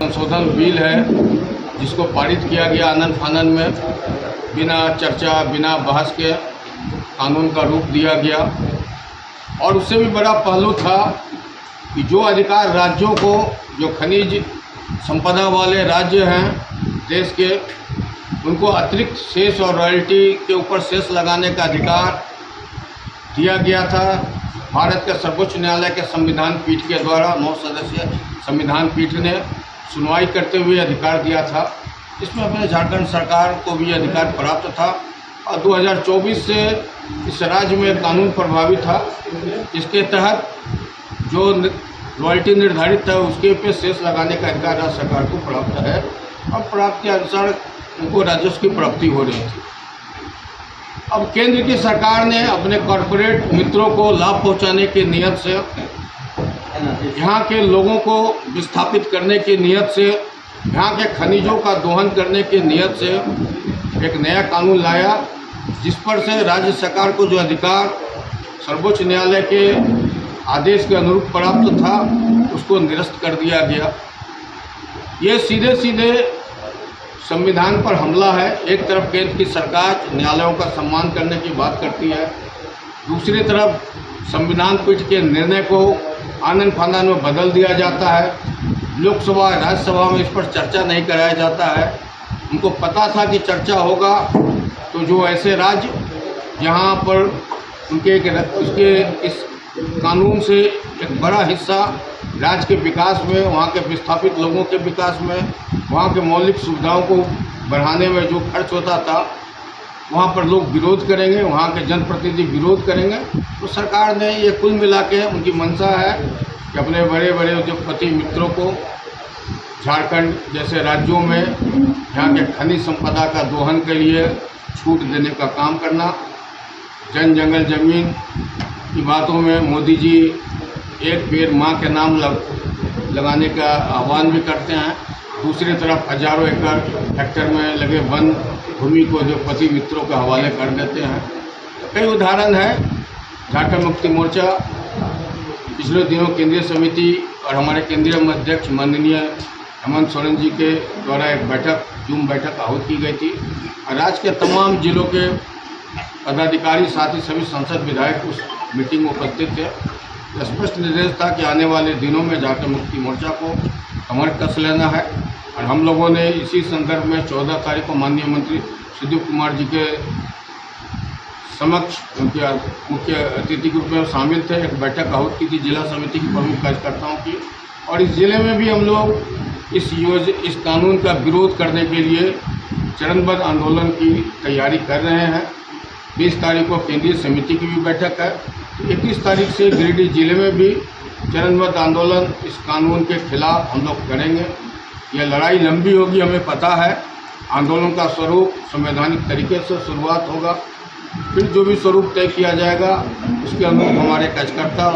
संशोधन बिल है जिसको पारित किया गया आनन फानन में, बिना चर्चा बिना बहस के कानून का रूप दिया गया। और उससे भी बड़ा पहलू था कि जो अधिकार राज्यों को, जो खनिज संपदा वाले राज्य हैं देश के, उनको अतिरिक्त सेस और रॉयल्टी के ऊपर सेस लगाने का अधिकार दिया गया था। भारत के सर्वोच्च न्यायालय के संविधान पीठ के द्वारा 9 सदस्यीय संविधान पीठ ने सुनवाई करते हुए अधिकार दिया था। इसमें अपने झारखंड सरकार को भी अधिकार प्राप्त था और 2024 से इस राज्य में कानून प्रभावी था, जिसके तहत जो रॉयल्टी निर्धारित है उसके पे सेस लगाने का अधिकार राज्य सरकार को प्राप्त है और प्राप्त के अनुसार उनको राजस्व की प्राप्ति हो रही थी। अब केंद्र की सरकार ने अपने कॉरपोरेट मित्रों को लाभ पहुंचाने की नियत से, यहाँ के लोगों को विस्थापित करने की नियत से, यहाँ के खनिजों का दोहन करने की नियत से एक नया कानून लाया, जिस पर से राज्य सरकार को जो अधिकार सर्वोच्च न्यायालय के आदेश के अनुरूप प्राप्त था उसको निरस्त कर दिया गया। ये सीधे सीधे संविधान पर हमला है। एक तरफ केंद्र की सरकार न्यायालयों का सम्मान करने की बात करती है, दूसरी तरफ संविधान पीठ के निर्णय को आनन फानन में बदल दिया जाता है। लोकसभा राज्यसभा में इस पर चर्चा नहीं कराया जाता है। उनको पता था कि चर्चा होगा तो जो ऐसे राज्य जहाँ पर उसके इस कानून से एक बड़ा हिस्सा राज्य के विकास में, वहाँ के विस्थापित लोगों के विकास में, वहाँ के मौलिक सुविधाओं को बढ़ाने में जो खर्च होता था, वहाँ पर लोग विरोध करेंगे, वहाँ के जनप्रतिनिधि विरोध करेंगे। तो सरकार ने ये कुल मिला के, उनकी मंशा है कि अपने बड़े बड़े उद्योगपति मित्रों को झारखंड जैसे राज्यों में यहाँ के खनिज संपदा का दोहन के लिए छूट देने का काम करना। जन जंगल जमीन की बातों में मोदी जी एक पेड़ माँ के नाम लगाने का आह्वान भी करते हैं, दूसरी तरफ हजारों एकड़ हेक्टेयर में लगे वन भूमि को उद्योगपति मित्रों के हवाले कर देते हैं। कई उदाहरण है। झारखंड मुक्ति मोर्चा पिछले दिनों केंद्रीय समिति और हमारे केंद्रीय अध्यक्ष माननीय हेमंत सोरेन जी के द्वारा एक बैठक, जूम बैठक आहूत की गई थी और राज्य के तमाम जिलों के पदाधिकारी, साथ ही सभी सांसद विधायक उस मीटिंग में उपस्थित थे। स्पष्ट निर्देश था कि आने वाले दिनों में झारखंड मुक्ति मोर्चा को कमर कस लेना है और हम लोगों ने इसी संदर्भ में 14 तारीख को माननीय मंत्री सुदीप कुमार जी के समक्ष उनके मुख्य अतिथि के रूप में शामिल थे, एक बैठक आहूत की थी जिला समिति की प्रमुख कार्यकर्ताओं की। और इस जिले में भी हम लोग इस कानून का विरोध करने के लिए चरणबद्ध आंदोलन की तैयारी कर रहे हैं। 20 तारीख को केंद्रीय समिति की भी बैठक है। 21 तारीख से गिरिडीह जिले में भी चरणबद्ध आंदोलन इस कानून के खिलाफ हम लोग करेंगे। यह लड़ाई लंबी होगी, हमें पता है। आंदोलन का स्वरूप संवैधानिक तरीके से शुरुआत होगा, फिर जो भी स्वरूप तय किया जाएगा उसके अनुरूप हमारे कार्यकर्ता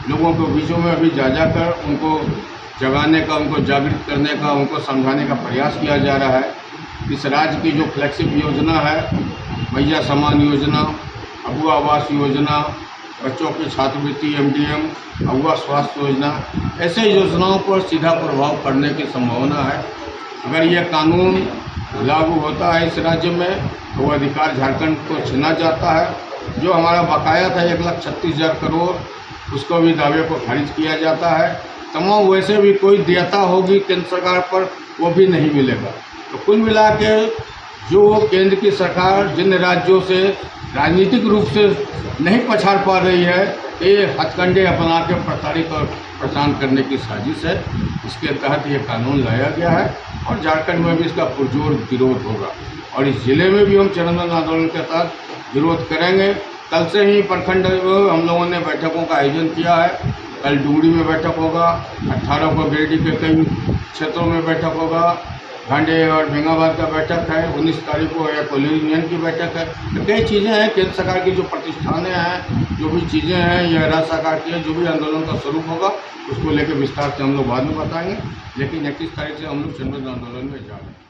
लोगों के बीचों में अभी जा कर उनको जगाने का, उनको जागृत करने का, उनको समझाने का प्रयास किया जा रहा है। इस राज्य की जो फ्लैगशिप योजना है, मैया सम्मान योजना, अगुआ आवास योजना, बच्चों की छात्रवृत्ति, MDM, अगुआ स्वास्थ्य योजना, ऐसे योजनाओं पर सीधा प्रभाव पड़ने की संभावना है। अगर यह कानून लागू होता है इस राज्य में तो वो अधिकार झारखंड को छीना जाता है। जो हमारा बकाया था 1,36,000 करोड़, उसको भी दावे को खारिज किया जाता है। तमाम वैसे भी कोई देयता होगी केंद्र सरकार पर, वो भी नहीं मिलेगा। तो कुल मिला के जो केंद्र की सरकार जिन राज्यों से राजनीतिक रूप से नहीं पछाड़ पा रही है, ये हथकंडे अपना के प्रताड़ित और परेशान करने की साजिश है। इसके तहत ये कानून लाया गया है और झारखंड में भी इसका पुरजोर विरोध होगा और इस जिले में भी हम चरणबद्ध आंदोलन के तहत विरोध करेंगे। कल से ही प्रखंड हम लोगों ने बैठकों का आयोजन किया है। कल डुमरी में बैठक होगा, 18 को गिरिडीह के कई क्षेत्रों में बैठक होगा, भांडे और बेंगाबाद का बैठक है, 19 तारीख को या कोयला यूनियन की बैठक है। तो कई चीज़ें हैं। केंद्र सरकार की जो प्रतिष्ठानें हैं, जो भी चीज़ें हैं, यह राज्य सरकार की है। जो भी आंदोलन का स्वरूप होगा उसको लेकर विस्तार से हम लोग बाद में बताएंगे, लेकिन 31 तारीख से हम लोग चरणबद्ध आंदोलन में जा रहे हैं।